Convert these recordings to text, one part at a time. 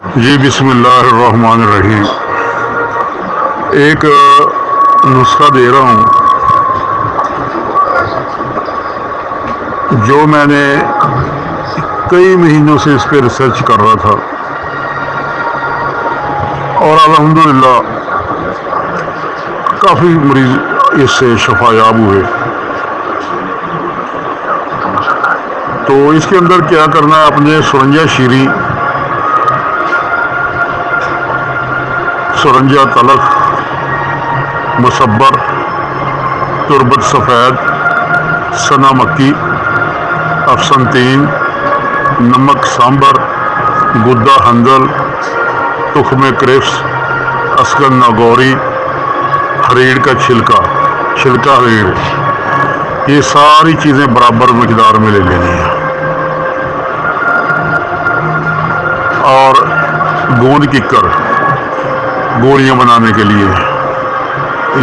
جی بسم اللہ الرحمن الرحیم. ایک نسخہ دے رہا ہوں جو میں نے کئی مہینوں سے اس پہ ریسرچ کر رہا تھا اور الحمدللہ کافی مریض اس سے شفا یاب ہوئے. تو اس کے اندر کیا کرنا ہے، اپنے سرنجہ شیری، سرنجہ تلخ، مصبر، تربت سفید، سنا مکی، افسنتین، نمک سامبر، گدہ ہندل، تخم کرفس، اسکن ناگوری، ہریڑ کا چھلکا ہریڑ، یہ ساری چیزیں برابر مقدار میں لے لینی ہیں. اور گوند ککر گولیاں بنانے کے لیے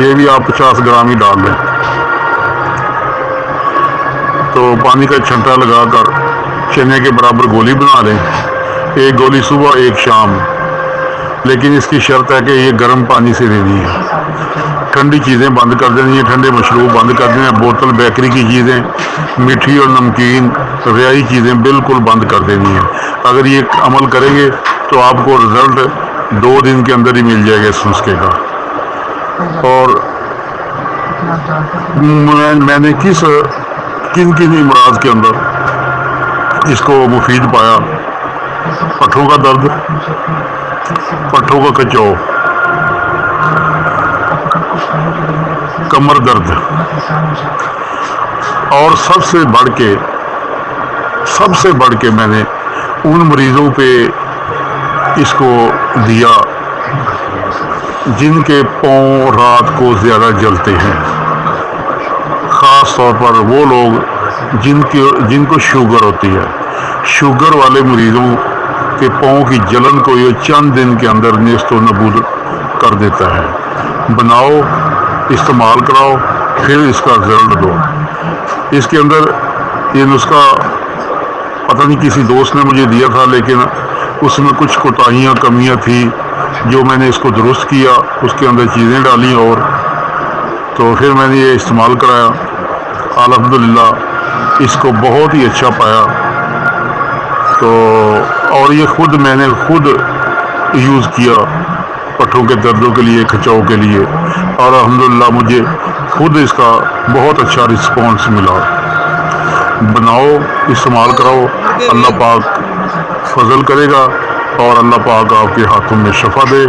یہ بھی آپ 50 گرام ہی ڈال لیں. تو پانی کا چھنٹا لگا کر چنے کے برابر گولی بنا لیں، ایک گولی صبح ایک شام. لیکن اس کی شرط ہے کہ یہ گرم پانی سے دینی ہے، ٹھنڈی چیزیں بند کر دینی ہیں، ٹھنڈے مشروب بند کر دینی ہیں، بوتل بیکری کی چیزیں، میٹھی اور نمکین ریائی چیزیں بالکل بند کر دینی ہیں. اگر یہ عمل کریں گے تو آپ کو رزلٹ 2 دن کے اندر ہی مل جائے گا اس نسخے کا. اور میں نے کن امراض کے اندر اس کو مفید پایا. پٹھوں کا درد، پٹھوں کا کچاؤ، کمر درد، اور سب سے بڑھ کے میں نے ان مریضوں پہ اس کو دیا جن کے پاؤں رات کو زیادہ جلتے ہیں، خاص طور پر وہ لوگ جن کو شوگر ہوتی ہے. شوگر والے مریضوں کے پاؤں کی جلن کو یہ چند دن کے اندر نیست و نابود کر دیتا ہے. بناؤ، استعمال کراؤ، پھر اس کا رزلٹ دو. اس کے اندر یہ نسخہ پتہ نہیں کسی دوست نے مجھے دیا تھا، لیکن اس میں کچھ کوتاہیاں کمیاں تھی جو میں نے اس کو درست کیا، اس کے اندر چیزیں ڈالیں اور تو پھر میں نے یہ استعمال کرایا. الحمدللہ اس کو بہت ہی اچھا پایا. تو اور یہ میں نے خود یوز کیا پٹھوں کے دردوں کے لیے، کھچاؤ کے لیے، اور الحمدللہ مجھے خود اس کا بہت اچھا رسپانس ملا. بناؤ، استعمال کراؤ، اللہ پاک فضل کرے گا اور اللہ پاک آپ کے ہاتھوں میں شفا دے.